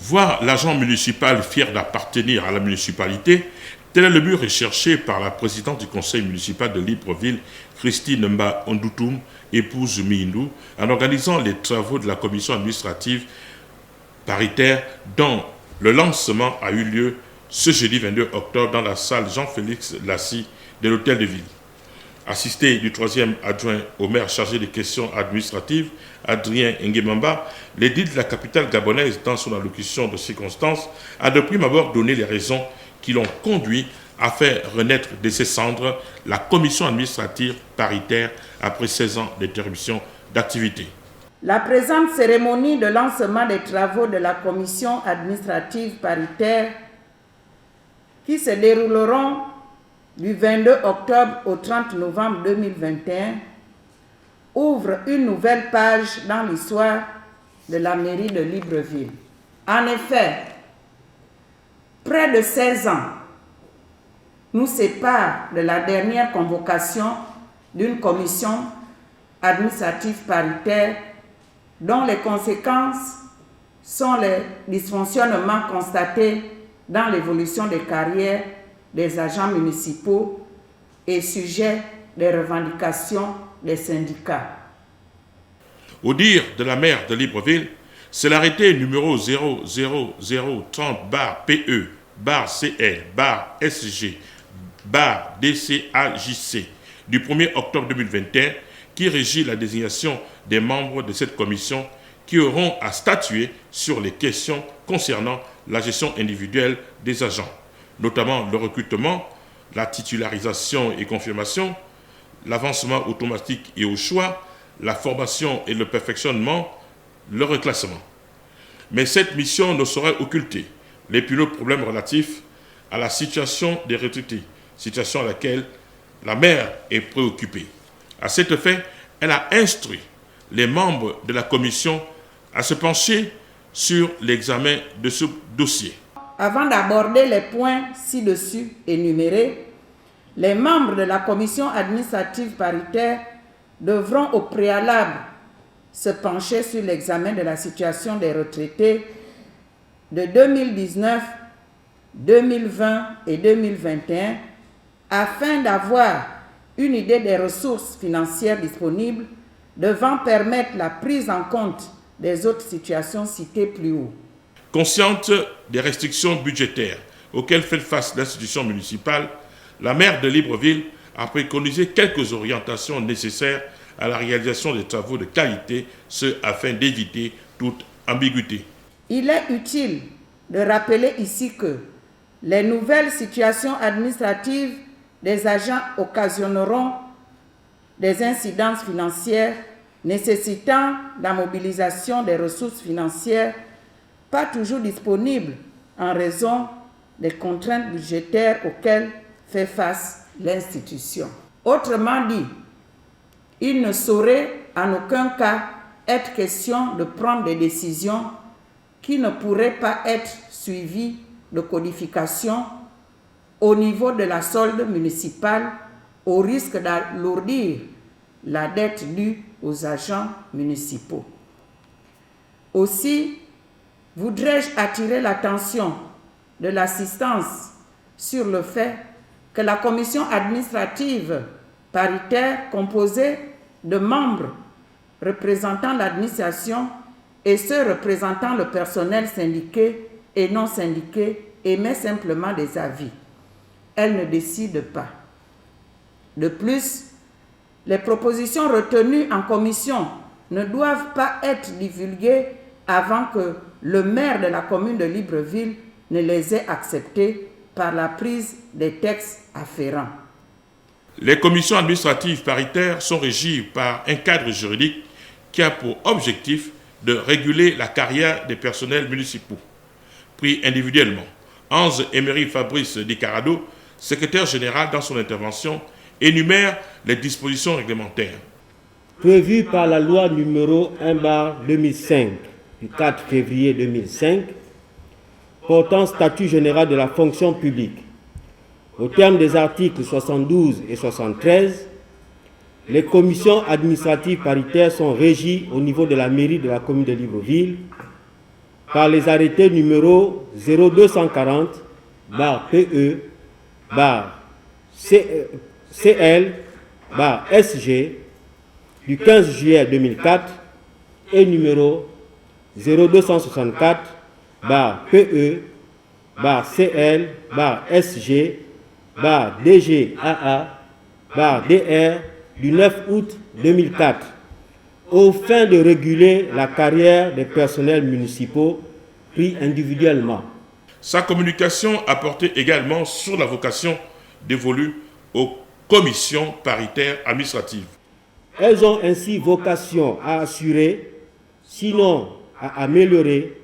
Voir l'agent municipal fier d'appartenir à la municipalité, tel est le but recherché par la présidente du conseil municipal de Libreville, Christine Mba Ondoutoum, épouse Mindou, en organisant les travaux de la commission administrative paritaire dont le lancement a eu lieu ce jeudi 22 octobre dans la salle Jean-Félix Lassie de l'hôtel de ville. Assisté du troisième adjoint au maire chargé des questions administratives, Adrien Nguemamba, l'édit de la capitale gabonaise, dans son allocution de circonstances, a de prime abord donné les raisons qui l'ont conduit à faire renaître de ses cendres la commission administrative paritaire après 16 ans d'interruption d'activité. La présente cérémonie de lancement des travaux de la commission administrative paritaire qui se dérouleront du 22 octobre au 30 novembre 2021 ouvre une nouvelle page dans l'histoire de la mairie de Libreville. En effet, près de 16 ans nous séparent de la dernière convocation d'une commission administrative paritaire dont les conséquences sont les dysfonctionnements constatés dans l'évolution des carrières des agents municipaux et sujets des revendications des syndicats. Au dire de la maire de Libreville, c'est l'arrêté numéro 00030-PE-CR-SG-DCAJC du 1er octobre 2021 qui régit la désignation des membres de cette commission qui auront à statuer sur les questions concernant la gestion individuelle des agents, notamment le recrutement, la titularisation et confirmation, l'avancement automatique et au choix, la formation et le perfectionnement, le reclassement. Mais cette mission ne saurait occulter l'épineux problème relatif à la situation des retraités, situation à laquelle la maire est préoccupée. À cet effet, elle a instruit les membres de la commission à se pencher sur l'examen de ce dossier. Avant d'aborder les points ci-dessus énumérés, les membres de la commission administrative paritaire devront au préalable se pencher sur l'examen de la situation des retraités de 2019, 2020 et 2021 afin d'avoir une idée des ressources financières disponibles devant permettre la prise en compte des autres situations citées plus haut. Consciente des restrictions budgétaires auxquelles fait face l'institution municipale, la maire de Libreville a préconisé quelques orientations nécessaires à la réalisation des travaux de qualité, ce afin d'éviter toute ambiguïté. Il est utile de rappeler ici que les nouvelles situations administratives des agents occasionneront des incidences financières nécessitant la mobilisation des ressources financières pas toujours disponibles en raison des contraintes budgétaires auxquelles fait face l'institution. Autrement dit, il ne saurait en aucun cas être question de prendre des décisions qui ne pourraient pas être suivies de codification au niveau de la solde municipale au risque d'alourdir la dette due aux agents municipaux. Aussi, voudrais-je attirer l'attention de l'assistance sur le fait que la commission administrative paritaire composée de membres représentant l'administration et ceux représentant le personnel syndiqué et non syndiqué émet simplement des avis. Elle ne décide pas. De plus, les propositions retenues en commission ne doivent pas être divulguées avant que le maire de la commune de Libreville ne les ait acceptées par la prise des textes afférents. Les commissions administratives paritaires sont régies par un cadre juridique qui a pour objectif de réguler la carrière des personnels municipaux. Pris individuellement, Hans Emery Fabrice Di Carado, secrétaire général dans son intervention, énumère les dispositions réglementaires. Prévues par la loi numéro 1/2005 du 4 février 2005 portant statut général de la fonction publique. Au terme des articles 72 et 73, les commissions administratives paritaires sont régies au niveau de la mairie de la commune de Libreville par les arrêtés numéro 0240-PE-CL-SG du 15 juillet 2004 et numéro 0264-PE-CL-SG-DGAA-DR du 9 août 2004, aux fins de réguler la carrière des personnels municipaux pris individuellement. Sa communication a porté également sur la vocation dévolue aux commissions paritaires administratives. Elles ont ainsi vocation à assurer, sinon à améliorer,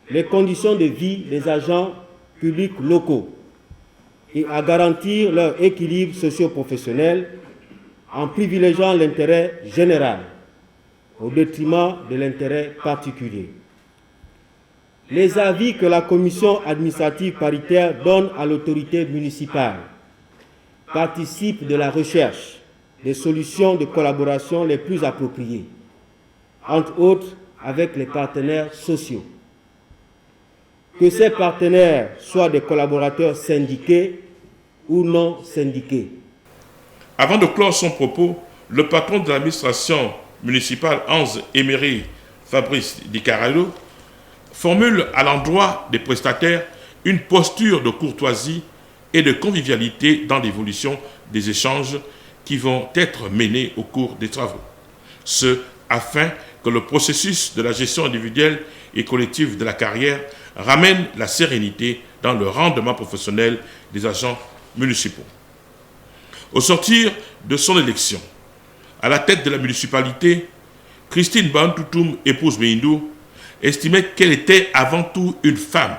les conditions de vie des agents publics locaux et à garantir leur équilibre socio-professionnel en privilégiant l'intérêt général au détriment de l'intérêt particulier. Les avis que la commission administrative paritaire donne à l'autorité municipale participent de la recherche des solutions de collaboration les plus appropriées, entre autres avec les partenaires sociaux. Que ces partenaires soient des collaborateurs syndiqués ou non syndiqués. Avant de clore son propos, le patron de l'administration municipale, Hans Emery Fabrice Di Carallo, formule à l'endroit des prestataires une posture de courtoisie et de convivialité dans l'évolution des échanges qui vont être menés au cours des travaux. Ce, afin que le processus de la gestion individuelle et collective de la carrière ramène la sérénité dans le rendement professionnel des agents municipaux. Au sortir de son élection, à la tête de la municipalité, Christine Bantoutoum, épouse Meindou, estimait qu'elle était avant tout une femme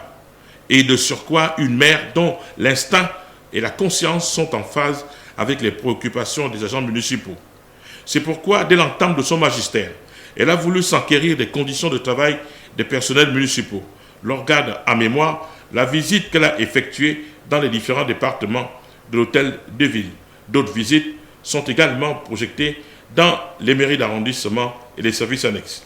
et de surcroît une mère dont l'instinct et la conscience sont en phase avec les préoccupations des agents municipaux. C'est pourquoi, dès l'entame de son magistère, elle a voulu s'enquérir des conditions de travail des personnels municipaux. L'on garde en mémoire la visite qu'elle a effectuée dans les différents départements de l'hôtel de ville. D'autres visites sont également projetées dans les mairies d'arrondissement et les services annexes.